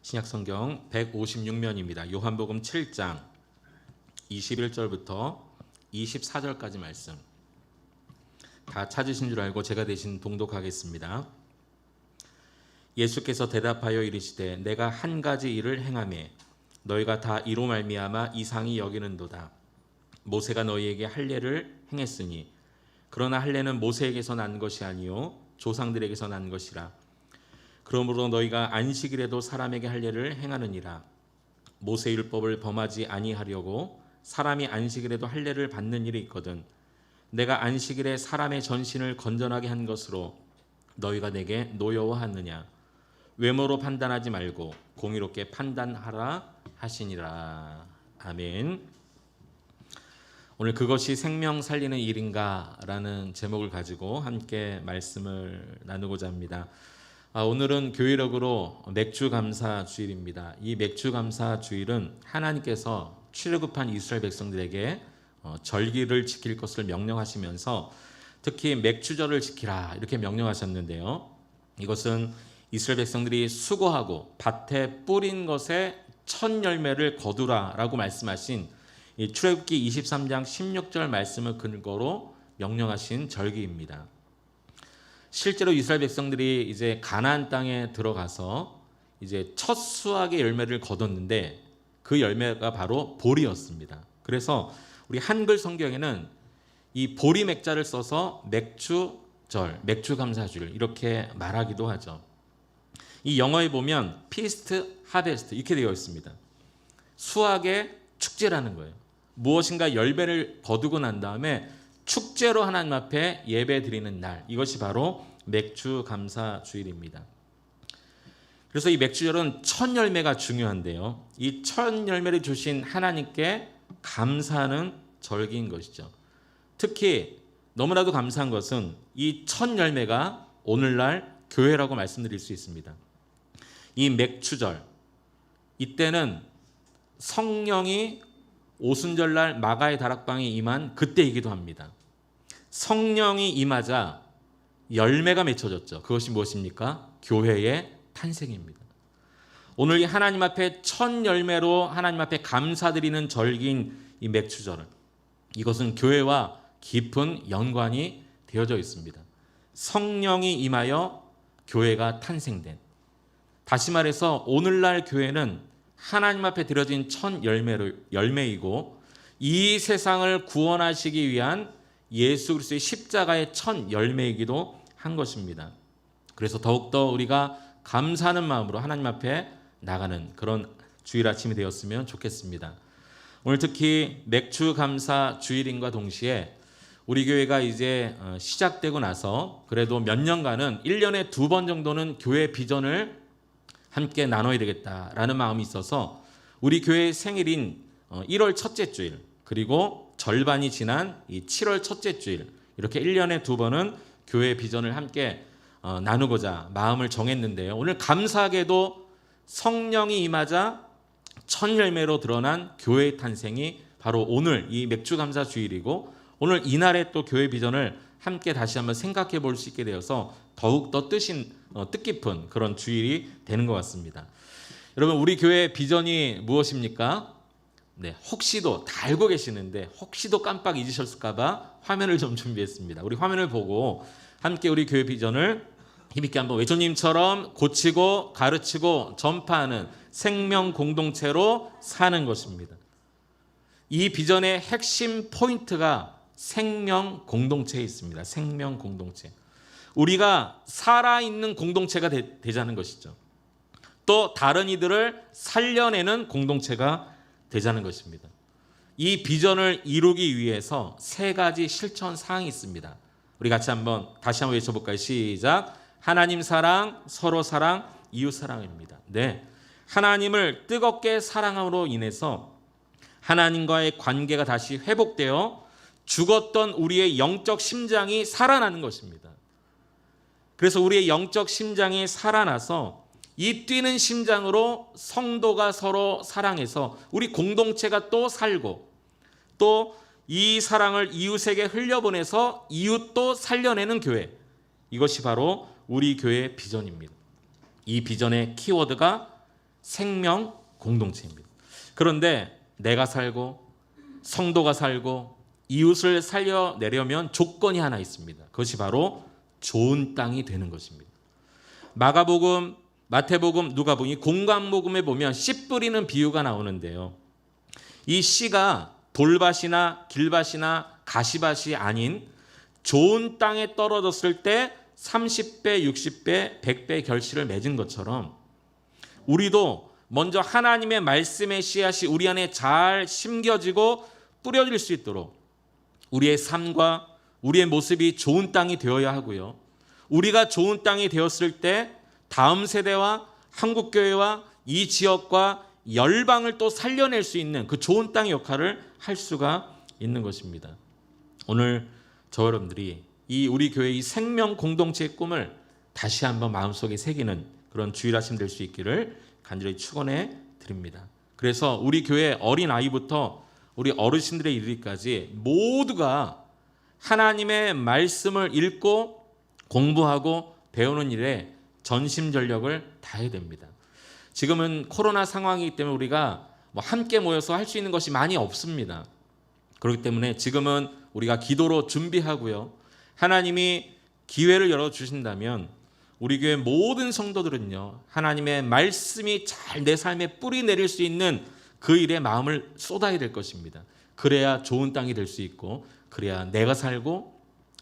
신약성경 156면입니다. 요한복음 7장 21절부터 24절까지 말씀. 다 찾으신 줄 알고 제가 대신 봉독하겠습니다. 예수께서 대답하여 이르시되 내가 한 가지 일을 행하매 너희가 다 이로 말미암아 이상히 여기는도다. 모세가 너희에게 할례를 행했으니 그러나 할례는 모세에게서 난 것이 아니요 조상들에게서 난 것이라. 그러므로 너희가 안식일에도 사람에게 할례를 행하느니라. 모세 율법을 범하지 아니하려고 사람이 안식일에도 할례를 받는 일이 있거든. 내가 안식일에 사람의 전신을 건전하게 한 것으로 너희가 내게 노여워하느냐. 외모로 판단하지 말고 공의롭게 판단하라 하시니라. 아멘. 오늘 그것이 생명 살리는 일인가 라는 제목을 가지고 함께 말씀을 나누고자 합니다. 오늘은 교회력으로 맥주 감사 주일입니다. 이 맥주 감사 주일은 하나님께서 출애굽한 이스라엘 백성들에게 절기를 지킬 것을 명령하시면서 특히 맥주절을 지키라 이렇게 명령하셨는데요. 이것은 이스라엘 백성들이 수고하고 밭에 뿌린 것에 첫 열매를 거두라라고 말씀하신 이 출애굽기 23장 16절 말씀을 근거로 명령하신 절기입니다. 실제로 이스라엘 백성들이 이제 가나안 땅에 들어가서 이제 첫 수확의 열매를 거뒀는데 그 열매가 바로 보리였습니다. 그래서 우리 한글 성경에는 이 보리 맥자를 써서 맥주절, 맥주감사주일 이렇게 말하기도 하죠. 이 영어에 보면 피스트, 하베스트 이렇게 되어 있습니다. 수확의 축제라는 거예요. 무엇인가 열매를 거두고 난 다음에 축제로 하나님 앞에 예배 드리는 날, 이것이 바로 맥주감사주일입니다. 그래서 이 맥주절은 첫 열매가 중요한데요. 이 첫 열매를 주신 하나님께 감사하는 절기인 것이죠. 특히 너무나도 감사한 것은 이 첫 열매가 오늘날 교회라고 말씀드릴 수 있습니다. 이 맥주절, 이때는 성령이 오순절날 마가의 다락방에 임한 그때이기도 합니다. 성령이 임하자 열매가 맺혀졌죠. 그것이 무엇입니까? 교회의 탄생입니다. 오늘 이 하나님 앞에 첫 열매로 하나님 앞에 감사드리는 절기인 이 맥주절은 이것은 교회와 깊은 연관이 되어져 있습니다. 성령이 임하여 교회가 탄생된, 다시 말해서 오늘날 교회는 하나님 앞에 드려진 첫 열매이고 이 세상을 구원하시기 위한 예수 그리스도의 십자가의 첫 열매이기도 한 것입니다. 그래서 더욱더 우리가 감사하는 마음으로 하나님 앞에 나가는 그런 주일 아침이 되었으면 좋겠습니다. 오늘 특히 맥주 감사 주일인과 동시에 우리 교회가 이제 시작되고 나서 그래도 몇 년간은 1년에 2번 정도는 교회 비전을 함께 나눠야 되겠다라는 마음이 있어서 우리 교회의 생일인 1월 첫째 주일 그리고 절반이 지난 이 7월 첫째 주일 이렇게 1년에 2번은 교회 비전을 함께 나누고자 마음을 정했는데요. 오늘 감사하게도 성령이 임하자 첫 열매로 드러난 교회의 탄생이 바로 오늘 이 맥주 감사 주일이고 오늘 이날에 또 교회 비전을 함께 다시 한번 생각해 볼 수 있게 되어서 더욱더 뜻깊은 그런 주일이 되는 것 같습니다. 여러분, 우리 교회의 비전이 무엇입니까? 네, 혹시도 다 알고 계시는데 혹시도 깜빡 잊으셨을까 봐 화면을 좀 준비했습니다. 우리 화면을 보고 함께 우리 교회 비전을 힘있게 한번 외조님처럼 고치고 가르치고 전파하는 생명 공동체로 사는 것입니다. 이 비전의 핵심 포인트가 생명 공동체에 있습니다. 생명 공동체. 우리가 살아있는 공동체가 되자는 것이죠. 또 다른 이들을 살려내는 공동체가 되자는 것입니다. 이 비전을 이루기 위해서 3가지 실천 사항이 있습니다. 우리 같이 다시 한번 외쳐볼까요? 시작. 하나님 사랑, 서로 사랑, 이웃 사랑입니다. 네, 하나님을 뜨겁게 사랑함으로 인해서 하나님과의 관계가 다시 회복되어 죽었던 우리의 영적 심장이 살아나는 것입니다. 그래서 우리의 영적 심장이 살아나서 이 뛰는 심장으로 성도가 서로 사랑해서 우리 공동체가 또 살고 또 이 사랑을 이웃에게 흘려보내서 이웃도 살려내는 교회, 이것이 바로 우리 교회의 비전입니다. 이 비전의 키워드가 생명 공동체입니다. 그런데 내가 살고 성도가 살고 이웃을 살려내려면 조건이 하나 있습니다. 그것이 바로 좋은 땅이 되는 것입니다. 마가복음, 마태복음, 누가복음 이 공강복음에 보면 씨 뿌리는 비유가 나오는데요. 이 씨가 돌밭이나 길밭이나 가시밭이 아닌 좋은 땅에 떨어졌을 때 30배, 60배, 100배 결실을 맺은 것처럼 우리도 먼저 하나님의 말씀의 씨앗이 우리 안에 잘 심겨지고 뿌려질 수 있도록 우리의 삶과 우리의 모습이 좋은 땅이 되어야 하고요. 우리가 좋은 땅이 되었을 때 다음 세대와 한국교회와 이 지역과 열방을 또 살려낼 수 있는 그 좋은 땅의 역할을 할 수가 있는 것입니다. 오늘 저 여러분들이 이 우리 교회의 생명 공동체의 꿈을 다시 한번 마음속에 새기는 그런 주일 아침 될 수 있기를 간절히 축원해 드립니다. 그래서 우리 교회 어린 아이부터 우리 어르신들에 이르기까지 모두가 하나님의 말씀을 읽고 공부하고 배우는 일에 전심전력을 다해야 됩니다. 지금은 코로나 상황이기 때문에 우리가 함께 모여서 할 수 있는 것이 많이 없습니다. 그렇기 때문에 지금은 우리가 기도로 준비하고요. 하나님이 기회를 열어주신다면 우리 교회 모든 성도들은요, 하나님의 말씀이 잘 내 삶에 뿌리 내릴 수 있는 그 일에 마음을 쏟아야 될 것입니다. 그래야 좋은 땅이 될 수 있고, 그래야 내가 살고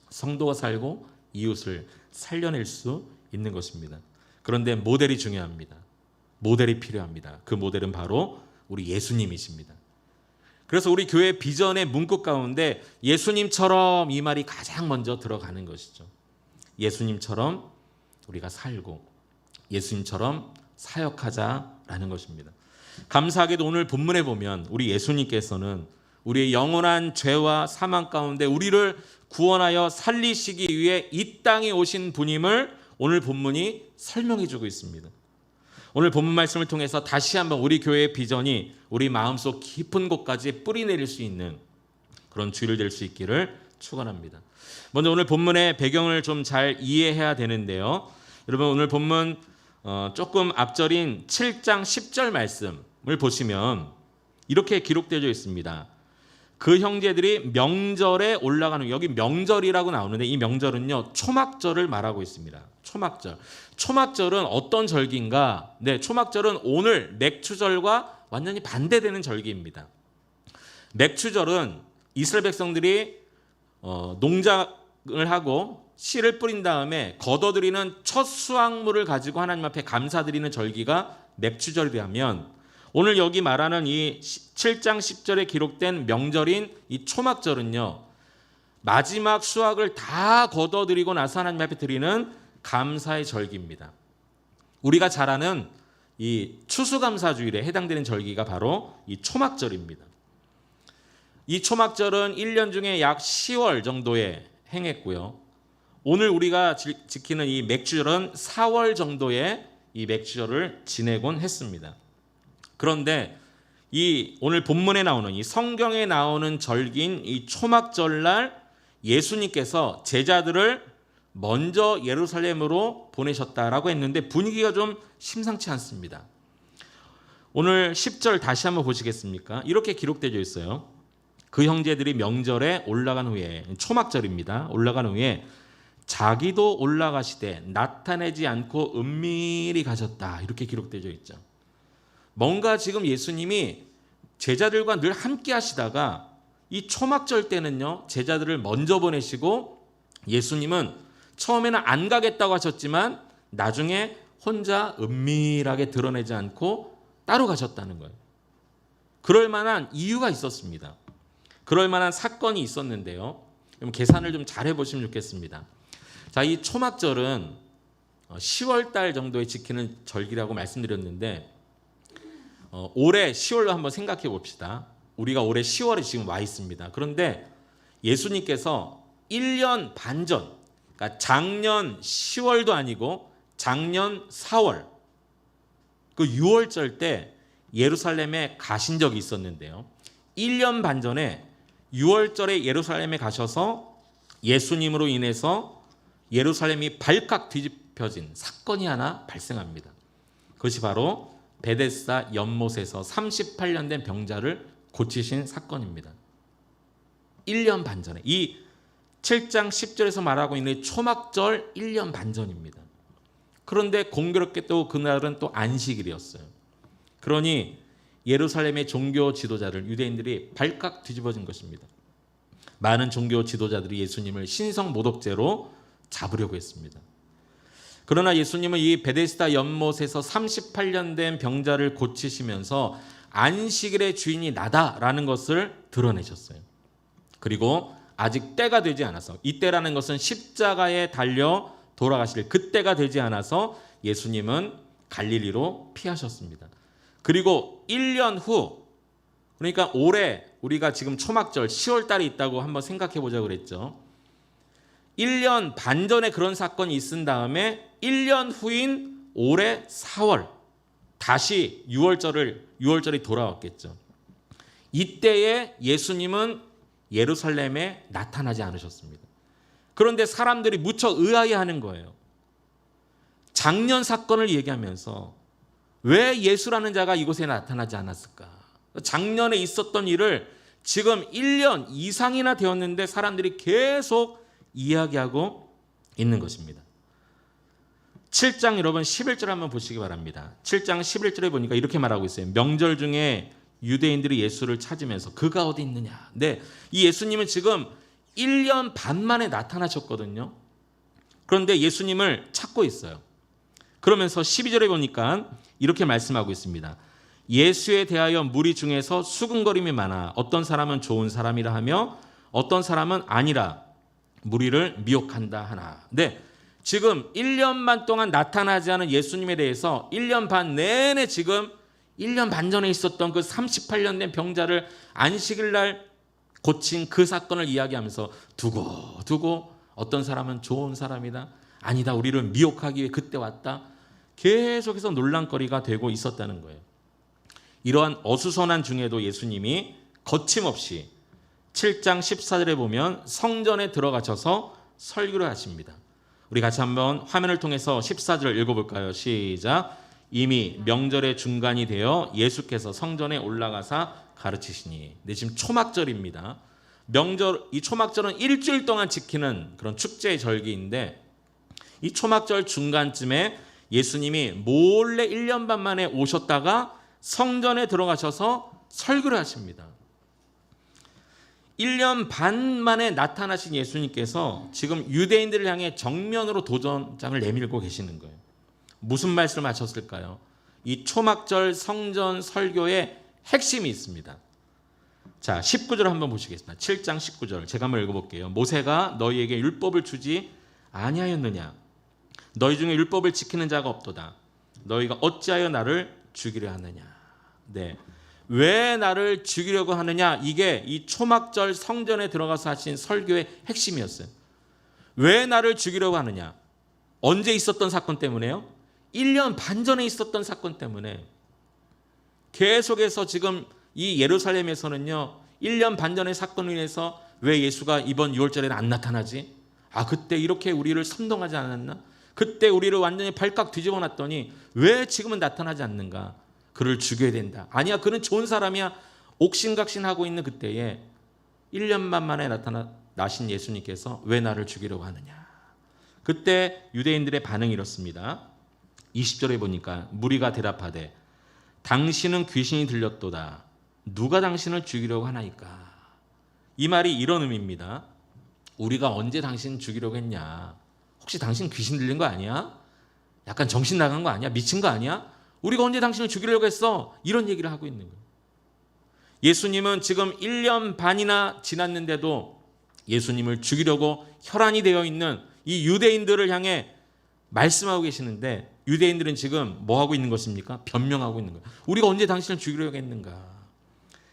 성도가 살고 이웃을 살려낼 수 있는 것입니다. 그런데 모델이 중요합니다. 모델이 필요합니다. 그 모델은 바로 우리 예수님이십니다. 그래서 우리 교회 비전의 문구 가운데 예수님처럼 이 말이 가장 먼저 들어가는 것이죠. 예수님처럼 우리가 살고 예수님처럼 사역하자라는 것입니다. 감사하게도 오늘 본문에 보면 우리 예수님께서는 우리의 영원한 죄와 사망 가운데 우리를 구원하여 살리시기 위해 이 땅에 오신 분임을 오늘 본문이 설명해 주고 있습니다. 오늘 본문 말씀을 통해서 다시 한번 우리 교회의 비전이 우리 마음속 깊은 곳까지 뿌리 내릴 수 있는 그런 주일 될 수 있기를 축원합니다. 먼저 오늘 본문의 배경을 좀 잘 이해해야 되는데요. 여러분 오늘 본문 조금 앞절인 7장 10절 말씀을 보시면 이렇게 기록되어 있습니다. 그 형제들이 명절에 올라가는, 여기 명절이라고 나오는데 이 명절은요 초막절을 말하고 있습니다. 초막절. 초막절은 어떤 절기인가? 네, 초막절은 오늘 맥추절과 완전히 반대되는 절기입니다. 맥추절은 이스라엘 백성들이 농작을 하고 씨를 뿌린 다음에 걷어들이는 첫 수확물을 가지고 하나님 앞에 감사드리는 절기가 맥추절이라면, 오늘 여기 말하는 이 7장 10절에 기록된 명절인 이 초막절은요 마지막 수확을 다 걷어들이고 나서 하나님 앞에 드리는 감사의 절기입니다. 우리가 잘 아는 이 추수감사주일에 해당되는 절기가 바로 이 초막절입니다. 이 초막절은 1년 중에 약 10월 정도에 행했고요. 오늘 우리가 지키는 이 맥주절은 4월 정도에 이 맥주절을 지내곤 했습니다. 그런데 이 오늘 본문에 나오는 이 성경에 나오는 절기인 이 초막절날 예수님께서 제자들을 먼저 예루살렘으로 보내셨다라고 했는데 분위기가 좀 심상치 않습니다. 오늘 10절 다시 한번 보시겠습니까? 이렇게 기록되어 있어요. 그 형제들이 명절에 올라간 후에, 초막절입니다. 올라간 후에 자기도 올라가시되 나타내지 않고 은밀히 가셨다. 이렇게 기록되어 있죠. 뭔가 지금 예수님이 제자들과 늘 함께 하시다가 이 초막절 때는요 제자들을 먼저 보내시고 예수님은 처음에는 안 가겠다고 하셨지만 나중에 혼자 은밀하게 드러내지 않고 따로 가셨다는 거예요. 그럴 만한 이유가 있었습니다. 그럴 만한 사건이 있었는데요. 계산을 좀 잘 해보시면 좋겠습니다. 자, 이 초막절은 10월 달 정도에 지키는 절기라고 말씀드렸는데 올해 10월로 한번 생각해 봅시다. 우리가 올해 10월에 지금 와 있습니다. 그런데 예수님께서 1년 반 전, 그러니까 작년 10월도 아니고 작년 4월, 그 6월절 때 예루살렘에 가신 적이 있었는데요. 1년 반 전에 6월절에 예루살렘에 가셔서 예수님으로 인해서 예루살렘이 발칵 뒤집혀진 사건이 하나 발생합니다. 그것이 바로 베데스다 연못에서 38년 된 병자를 고치신 사건입니다. 1년 반 전에, 이 7장 10절에서 말하고 있는 초막절 1년 반 전입니다. 그런데 공교롭게 또 그날은 또 안식일이었어요. 그러니 예루살렘의 종교 지도자들, 유대인들이 발칵 뒤집어진 것입니다. 많은 종교 지도자들이 예수님을 신성 모독죄로 잡으려고 했습니다. 그러나 예수님은 이 베데스다 연못에서 38년 된 병자를 고치시면서 안식일의 주인이 나다라는 것을 드러내셨어요. 그리고 아직 때가 되지 않아서, 이때라는 것은 십자가에 달려 돌아가실 그때가 되지 않아서 예수님은 갈릴리로 피하셨습니다. 그리고 1년 후, 그러니까 올해 우리가 지금 초막절 10월 달에 있다고 한번 생각해 보자고 그랬죠. 1년 반 전에 그런 사건이 있은 다음에 1년 후인 올해 4월 다시 6월절이 돌아왔겠죠. 이때에 예수님은 예루살렘에 나타나지 않으셨습니다. 그런데 사람들이 무척 의아해하는 거예요. 작년 사건을 얘기하면서 왜 예수라는 자가 이곳에 나타나지 않았을까? 작년에 있었던 일을 지금 1년 이상이나 되었는데 사람들이 계속 이야기하고 있는 것입니다. 7장 여러분 11절 한번 보시기 바랍니다. 7장 11절에 보니까 이렇게 말하고 있어요. 명절 중에 유대인들이 예수를 찾으면서 그가 어디 있느냐. 네, 이 예수님은 지금 1년 반 만에 나타나셨거든요. 그런데 예수님을 찾고 있어요. 그러면서 12절에 보니까 이렇게 말씀하고 있습니다. 예수에 대하여 무리 중에서 수군거림이 많아 어떤 사람은 좋은 사람이라 하며 어떤 사람은 아니라 무리를 미혹한다 하나. 네, 지금 1년만 동안 나타나지 않은 예수님에 대해서 1년 반 내내 지금 1년 반 전에 있었던 그 38년 된 병자를 안식일 날 고친 그 사건을 이야기하면서 두고 어떤 사람은 좋은 사람이다. 아니다. 우리를 미혹하기 위해 그때 왔다. 계속해서 논란거리가 되고 있었다는 거예요. 이러한 어수선한 중에도 예수님이 거침없이 7장 14절에 보면 성전에 들어가셔서 설교를 하십니다. 우리 같이 한번 화면을 통해서 14절을 읽어볼까요? 시작. 이미 명절의 중간이 되어 예수께서 성전에 올라가사 가르치시니. 네, 지금 초막절입니다. 이 초막절은 일주일 동안 지키는 그런 축제의 절기인데 이 초막절 중간쯤에 예수님이 몰래 1년 반 만에 오셨다가 성전에 들어가셔서 설교를 하십니다. 1년 반 만에 나타나신 예수님께서 지금 유대인들을 향해 정면으로 도전장을 내밀고 계시는 거예요. 무슨 말씀을 하셨을까요? 이 초막절 성전 설교의 핵심이 있습니다. 자, 19절 한번 보시겠습니다. 7장 19절 제가 한번 읽어볼게요. 모세가 너희에게 율법을 주지 아니하였느냐? 너희 중에 율법을 지키는 자가 없도다. 너희가 어찌하여 나를 죽이려 하느냐? 네, 왜 나를 죽이려고 하느냐? 이게 이 초막절 성전에 들어가서 하신 설교의 핵심이었어요. 왜 나를 죽이려고 하느냐? 언제 있었던 사건 때문에요? 1년 반 전에 있었던 사건 때문에. 계속해서 지금 이 예루살렘에서는요 1년 반 전의 사건으로 인해서 왜 예수가 이번 6월절에는 안 나타나지? 아, 그때 이렇게 우리를 선동하지 않았나? 그때 우리를 완전히 발칵 뒤집어 놨더니 왜 지금은 나타나지 않는가? 그를 죽여야 된다. 아니야, 그는 좋은 사람이야. 옥신각신하고 있는 그때에 1년만 만에 나타나신 예수님께서 왜 나를 죽이려고 하느냐? 그때 유대인들의 반응이 이렇습니다. 20절에 보니까 무리가 대답하되 당신은 귀신이 들렸도다. 누가 당신을 죽이려고 하나이까? 이 말이 이런 의미입니다. 우리가 언제 당신 죽이려고 했냐? 혹시 당신 귀신 들린 거 아니야? 약간 정신 나간 거 아니야? 미친 거 아니야? 우리가 언제 당신을 죽이려고 했어? 이런 얘기를 하고 있는 거예요. 예수님은 지금 1년 반이나 지났는데도 예수님을 죽이려고 혈안이 되어 있는 이 유대인들을 향해 말씀하고 계시는데 유대인들은 지금 뭐 하고 있는 것입니까? 변명하고 있는 거예요. 우리가 언제 당신을 죽이려고 했는가?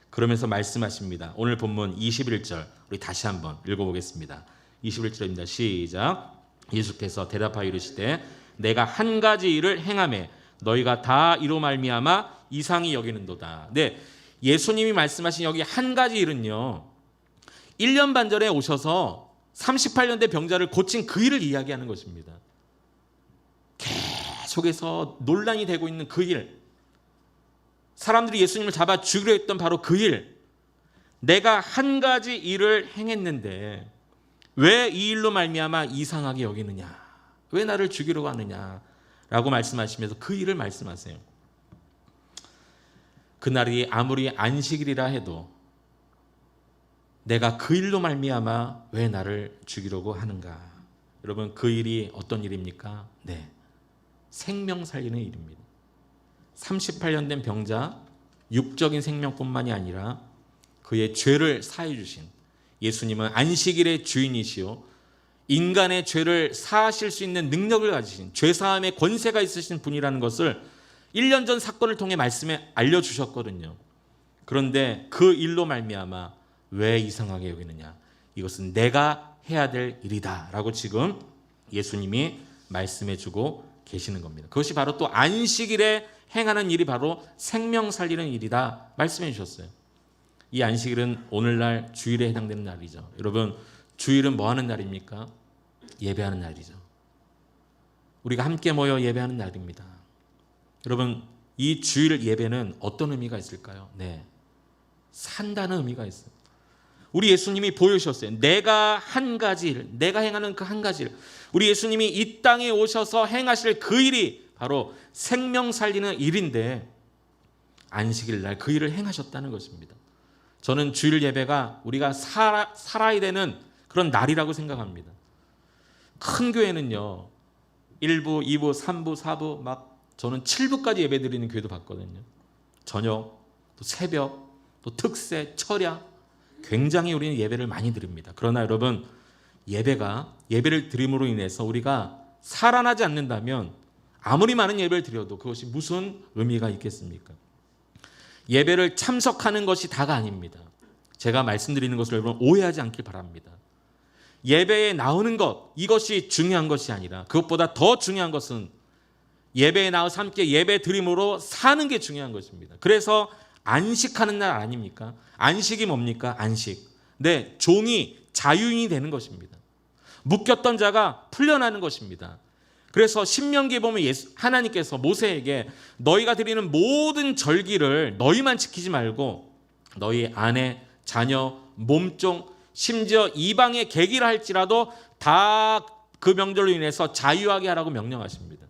그러면서 말씀하십니다. 오늘 본문 21절 우리 다시 한번 읽어보겠습니다. 21절입니다. 시작. 예수께서 대답하여 이르시되 내가 한 가지 일을 행하매 너희가 다 이로 말미암아 이상히 여기는도다. 네, 예수님이 말씀하신 여기 한 가지 일은요 1년 반 전에 오셔서 38년 된 병자를 고친 그 일을 이야기하는 것입니다. 계속해서 논란이 되고 있는 그 일, 사람들이 예수님을 잡아 죽이려 했던 바로 그 일, 내가 한 가지 일을 행했는데 왜 이 일로 말미암아 이상하게 여기느냐, 왜 나를 죽이려고 하느냐 라고 말씀하시면서 그 일을 말씀하세요. 그날이 아무리 안식일이라 해도 내가 그 일로 말미암아 왜 나를 죽이려고 하는가. 여러분, 그 일이 어떤 일입니까? 네, 생명 살리는 일입니다. 38년 된 병자, 육적인 생명뿐만이 아니라 그의 죄를 사해 주신 예수님은 안식일의 주인이시요 인간의 죄를 사하실 수 있는 능력을 가지신, 죄사함의 권세가 있으신 분이라는 것을 1년 전 사건을 통해 말씀에 알려주셨거든요. 그런데 그 일로 말미암아 왜 이상하게 여기느냐, 이것은 내가 해야 될 일이다 라고 지금 예수님이 말씀해 주고 계시는 겁니다. 그것이 바로 또 안식일에 행하는 일이 바로 생명 살리는 일이다 말씀해 주셨어요. 이 안식일은 오늘날 주일에 해당되는 날이죠. 여러분, 주일은 뭐 하는 날입니까? 예배하는 날이죠. 우리가 함께 모여 예배하는 날입니다. 여러분, 이 주일 예배는 어떤 의미가 있을까요? 네, 산다는 의미가 있어요. 우리 예수님이 보여주셨어요. 내가 한 가지 일, 내가 행하는 그 한 가지 일, 우리 예수님이 이 땅에 오셔서 행하실 그 일이 바로 생명 살리는 일인데 안식일 날 그 일을 행하셨다는 것입니다. 저는 주일 예배가 우리가 살아야 되는 그런 날이라고 생각합니다. 큰 교회는요, 1부, 2부, 3부, 4부, 막 저는 7부까지 예배 드리는 교회도 봤거든요. 저녁, 또 새벽, 또 특세, 철야, 굉장히 우리는 예배를 많이 드립니다. 그러나 여러분, 예배를 드림으로 인해서 우리가 살아나지 않는다면 아무리 많은 예배를 드려도 그것이 무슨 의미가 있겠습니까? 예배를 참석하는 것이 다가 아닙니다. 제가 말씀드리는 것을 여러분 오해하지 않길 바랍니다. 예배에 나오는 것, 이것이 중요한 것이 아니라 그것보다 더 중요한 것은 예배에 나와서 함께 예배 드림으로 사는 게 중요한 것입니다. 그래서 안식하는 날 아닙니까? 안식이 뭡니까? 안식. 네, 종이 자유인이 되는 것입니다. 묶였던 자가 풀려나는 것입니다. 그래서 신명기에 보면 하나님께서 모세에게 너희가 드리는 모든 절기를 너희만 지키지 말고 너희 아내, 자녀, 몸종, 심지어 이방의 계기를 할지라도 다 그 명절로 인해서 자유하게 하라고 명령하십니다.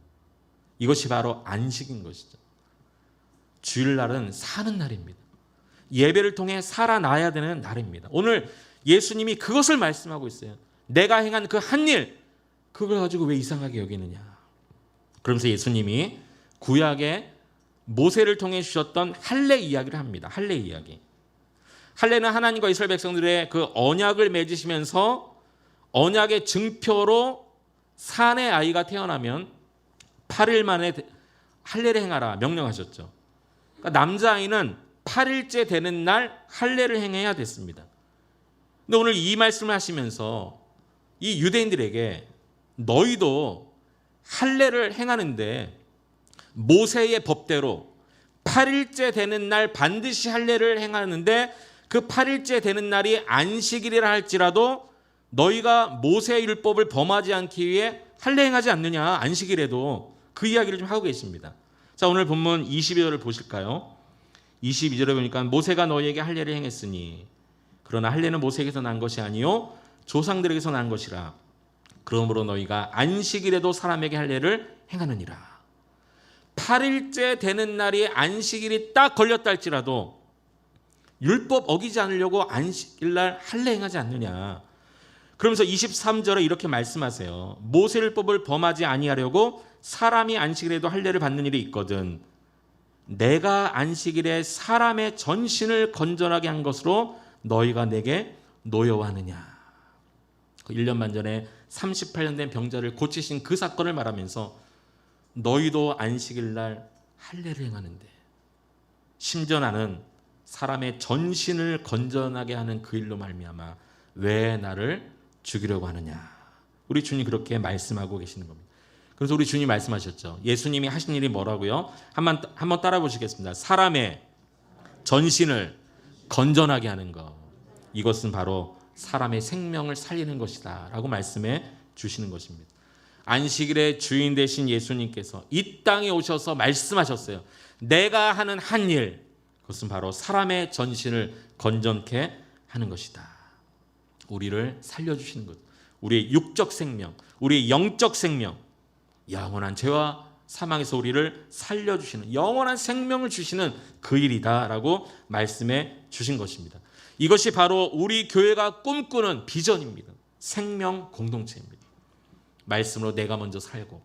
이것이 바로 안식인 것이죠. 주일날은 사는 날입니다. 예배를 통해 살아나야 되는 날입니다. 오늘 예수님이 그것을 말씀하고 있어요. 내가 행한 그 한 일, 그걸 가지고 왜 이상하게 여기느냐. 그러면서 예수님이 구약에 모세를 통해 주셨던 할례 이야기를 합니다. 할례 이야기. 할례는 하나님과 이스라엘 백성들의 그 언약을 맺으시면서 언약의 증표로 산의 아이가 태어나면 8일 만에 할례를 행하라 명령하셨죠. 그러니까 남자아이는 8일째 되는 날 할례를 행해야 됐습니다. 근데 오늘 이 말씀을 하시면서 이 유대인들에게 너희도 할례를 행하는데 모세의 법대로 8일째 되는 날 반드시 할례를 행하는데 그 8일째 되는 날이 안식일이라 할지라도 너희가 모세의 율법을 범하지 않기 위해 할례 행하지 않느냐, 안식일에도. 그 이야기를 좀 하고 계십니다. 자, 오늘 본문 22절을 보실까요? 22절에 보니까 모세가 너희에게 할례를 행했으니 그러나 할례는 모세에게서 난 것이 아니요 조상들에게서 난 것이라. 그러므로 너희가 안식일에도 사람에게 할례를 행하느니라. 8일째 되는 날이 안식일이 딱 걸렸다 할지라도 율법 어기지 않으려고 안식일날 할례 행하지 않느냐. 그러면서 23절에 이렇게 말씀하세요. 모세율법을 범하지 아니하려고 사람이 안식일에도 할례를 받는 일이 있거든 내가 안식일에 사람의 전신을 건전하게 한 것으로 너희가 내게 노여워하느냐. 1년 반 전에 38년 된 병자를 고치신 그 사건을 말하면서 너희도 안식일날 할례를 행하는데 심지어 나는 사람의 전신을 건전하게 하는 그 일로 말미암아 왜 나를 죽이려고 하느냐. 우리 주님 그렇게 말씀하고 계시는 겁니다. 그래서 우리 주님 말씀하셨죠. 예수님이 하신 일이 뭐라고요? 한번 따라 보시겠습니다. 사람의 전신을 건전하게 하는 것. 이것은 바로 사람의 생명을 살리는 것이다 라고 말씀해 주시는 것입니다. 안식일의 주인 되신 예수님께서 이 땅에 오셔서 말씀하셨어요. 내가 하는 한 일, 그것은 바로 사람의 전신을 건전케 하는 것이다. 우리를 살려주시는 것, 우리의 육적 생명, 우리의 영적 생명, 영원한 죄와 사망에서 우리를 살려주시는, 영원한 생명을 주시는 그 일이다라고 말씀해 주신 것입니다. 이것이 바로 우리 교회가 꿈꾸는 비전입니다. 생명 공동체입니다. 말씀으로 내가 먼저 살고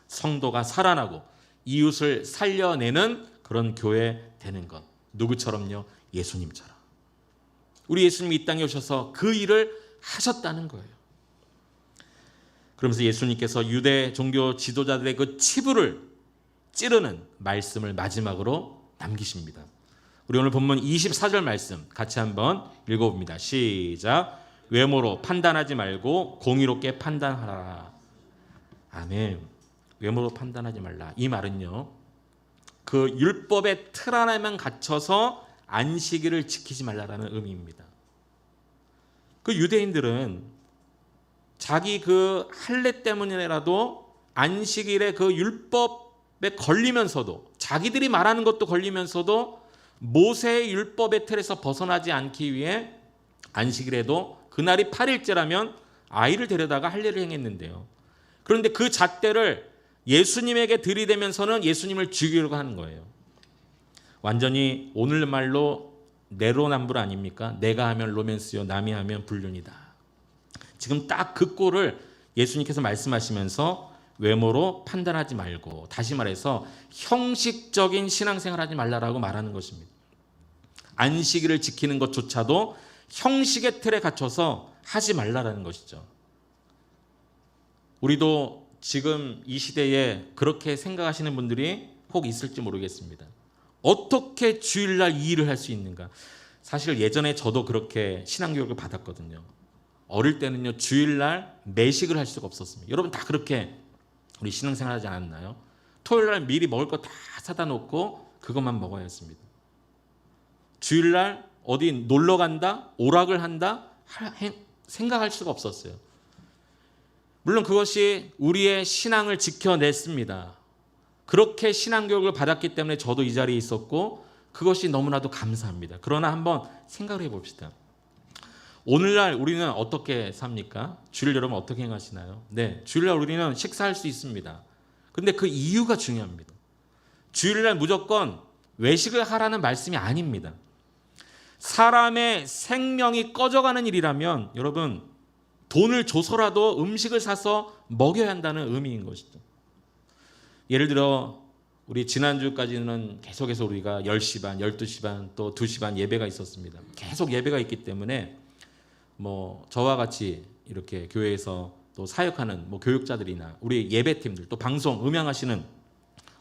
성도가 살아나고 이웃을 살려내는 그런 교회 되는 것. 누구처럼요? 예수님처럼. 우리 예수님이 이 땅에 오셔서 그 일을 하셨다는 거예요. 그러면서 예수님께서 유대 종교 지도자들의 그 치부를 찌르는 말씀을 마지막으로 남기십니다. 우리 오늘 본문 24절 말씀 같이 한번 읽어봅니다. 시작. 외모로 판단하지 말고 공의롭게 판단하라. 아멘. 외모로 판단하지 말라. 이 말은요, 그 율법의 틀 하나에만 갇혀서 안식일을 지키지 말라라는 의미입니다. 그 유대인들은 자기 그 할례 때문이라도 안식일의 그 율법에 걸리면서도, 자기들이 말하는 것도 걸리면서도 모세의 율법의 틀에서 벗어나지 않기 위해 안식일에도 그날이 8일째라면 아이를 데려다가 할례를 행했는데요. 그런데 그 잣대를 예수님에게 들이대면서는 예수님을 죽이려고 하는 거예요. 완전히 오늘 말로 내로남불 아닙니까? 내가 하면 로맨스요, 남이 하면 불륜이다. 지금 딱 그 꼴을 예수님께서 말씀하시면서 외모로 판단하지 말고, 다시 말해서 형식적인 신앙생활 하지 말라라고 말하는 것입니다. 안식일을 지키는 것조차도 형식의 틀에 갇혀서 하지 말라라는 것이죠. 우리도 지금 이 시대에 그렇게 생각하시는 분들이 혹 있을지 모르겠습니다. 어떻게 주일날 이 일을 할 수 있는가? 사실 예전에 저도 그렇게 신앙교육을 받았거든요. 어릴 때는요, 주일날 매식을 할 수가 없었습니다. 여러분 다 그렇게 우리 신앙생활 하지 않았나요? 토요일날 미리 먹을 거 다 사다 놓고 그것만 먹어야 했습니다. 주일날 어디 놀러 간다, 오락을 한다 생각할 수가 없었어요. 물론 그것이 우리의 신앙을 지켜냈습니다. 그렇게 신앙교육을 받았기 때문에 저도 이 자리에 있었고 그것이 너무나도 감사합니다. 그러나 한번 생각을 해봅시다. 오늘날 우리는 어떻게 삽니까? 주일 여러분 어떻게 행하시나요? 네, 주일날 우리는 식사할 수 있습니다. 그런데 그 이유가 중요합니다. 주일날 무조건 외식을 하라는 말씀이 아닙니다. 사람의 생명이 꺼져가는 일이라면 여러분 돈을 줘서라도 음식을 사서 먹여야 한다는 의미인 것이죠. 예를 들어 우리 지난주까지는 계속해서 우리가 10시 반, 12시 반, 또 2시 반 예배가 있었습니다. 계속 예배가 있기 때문에 저와 같이 이렇게 교회에서 또 사역하는 교육자들이나 우리 예배팀들, 또 방송 음향하시는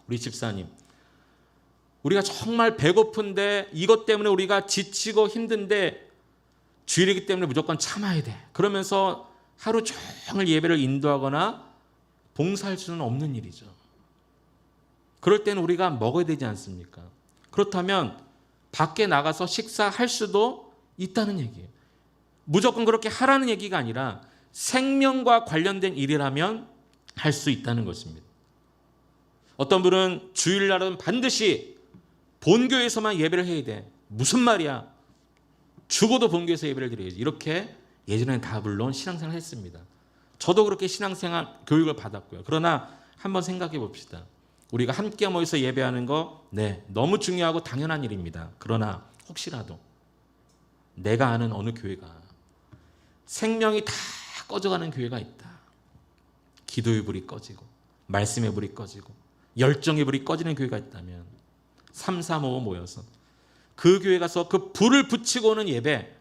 우리 집사님, 우리가 정말 배고픈데 이것 때문에 우리가 지치고 힘든데 주일이기 때문에 무조건 참아야 돼. 그러면서 하루 종일 예배를 인도하거나 봉사할 수는 없는 일이죠. 그럴 때는 우리가 먹어야 되지 않습니까? 그렇다면 밖에 나가서 식사할 수도 있다는 얘기예요. 무조건 그렇게 하라는 얘기가 아니라 생명과 관련된 일이라면 할 수 있다는 것입니다. 어떤 분은 주일날은 반드시 본교에서만 예배를 해야 돼. 무슨 말이야? 죽어도 본교에서 예배를 드려야지. 이렇게 예전에는 다 물론 신앙생활을 했습니다. 저도 그렇게 신앙생활 교육을 받았고요. 그러나 한번 생각해 봅시다. 우리가 함께 모여서 예배하는 거, 네, 너무 중요하고 당연한 일입니다. 그러나 혹시라도 내가 아는 어느 교회가 생명이 다 꺼져가는 교회가 있다. 기도의 불이 꺼지고 말씀의 불이 꺼지고 열정의 불이 꺼지는 교회가 있다면 3, 4, 5 모여서 그 교회 가서 그 불을 붙이고 오는 예배,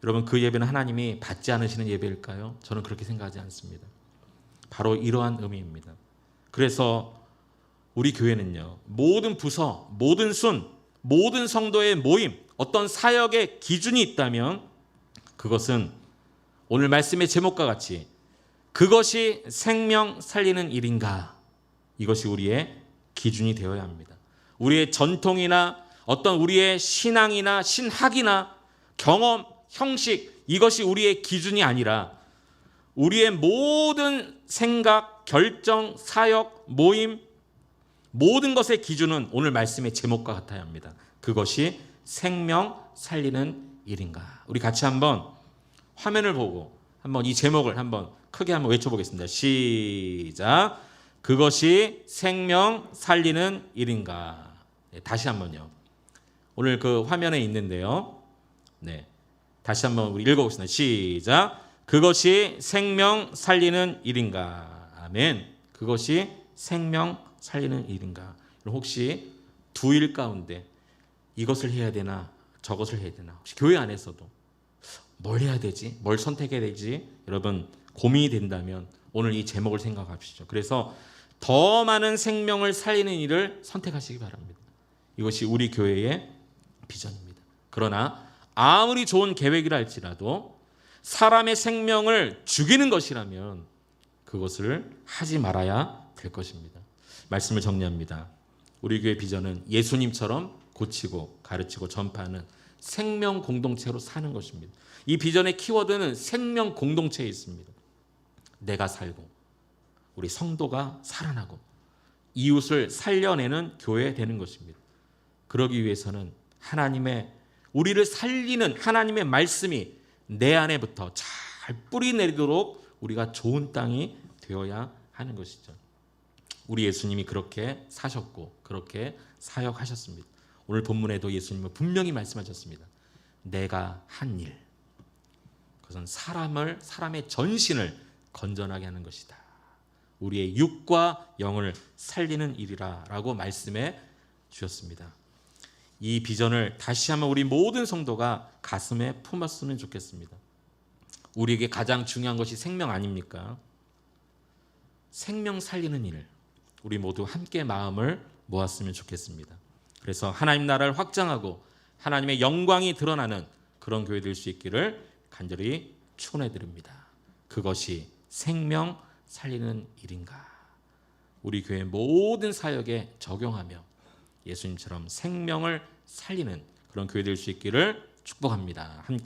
여러분 그 예배는 하나님이 받지 않으시는 예배일까요? 저는 그렇게 생각하지 않습니다. 바로 이러한 의미입니다. 그래서 우리 교회는요, 모든 부서, 모든 순, 모든 성도의 모임, 어떤 사역의 기준이 있다면 그것은 오늘 말씀의 제목과 같이 그것이 생명 살리는 일인가? 이것이 우리의 기준이 되어야 합니다. 우리의 전통이나 어떤 우리의 신앙이나 신학이나 경험, 형식, 이것이 우리의 기준이 아니라 우리의 모든 생각, 결정, 사역, 모임, 모든 것의 기준은 오늘 말씀의 제목과 같아야 합니다. 그것이 생명 살리는 일인가. 우리 같이 한번 화면을 보고 한번 이 제목을 한번 크게 한번 외쳐보겠습니다. 시작. 그것이 생명 살리는 일인가. 네, 다시 한번요. 오늘 그 화면에 있는데요. 네, 다시 한번 우리 읽어보겠습니다. 시작. 그것이 생명 살리는 일인가. 아멘. 그것이 생명 살리는 일인가. 혹시 두 일 가운데 이것을 해야 되나 저것을 해야 되나, 혹시 교회 안에서도 뭘 해야 되지, 뭘 선택해야 되지, 여러분 고민이 된다면 오늘 이 제목을 생각하십시오. 그래서 더 많은 생명을 살리는 일을 선택하시기 바랍니다. 이것이 우리 교회의 비전입니다. 그러나 아무리 좋은 계획이라 할지라도 사람의 생명을 죽이는 것이라면 그것을 하지 말아야 될 것입니다. 말씀을 정리합니다. 우리 교회 비전은 예수님처럼 고치고 가르치고 전파하는 생명 공동체로 사는 것입니다. 이 비전의 키워드는 생명 공동체에 있습니다. 내가 살고 우리 성도가 살아나고 이웃을 살려내는 교회 되는 것입니다. 그러기 위해서는 하나님의, 우리를 살리는 하나님의 말씀이 내 안에부터 잘 뿌리 내리도록 우리가 좋은 땅이 되어야 하는 것이죠. 우리 예수님이 그렇게 사셨고 그렇게 사역하셨습니다. 오늘 본문에도 예수님은 분명히 말씀하셨습니다. 내가 한 일, 그것은 사람의 전신을 건전하게 하는 것이다. 우리의 육과 영을 살리는 일이라 라고 말씀해 주셨습니다. 이 비전을 다시 한번 우리 모든 성도가 가슴에 품었으면 좋겠습니다. 우리에게 가장 중요한 것이 생명 아닙니까? 생명 살리는 일, 우리 모두 함께 마음을 모았으면 좋겠습니다. 그래서 하나님 나라를 확장하고 하나님의 영광이 드러나는 그런 교회 될 수 있기를 간절히 축원해 드립니다. 그것이 생명 살리는 일인가. 우리 교회 모든 사역에 적용하며 예수님처럼 생명을 살리는 그런 교회 될 수 있기를 축복합니다. 함께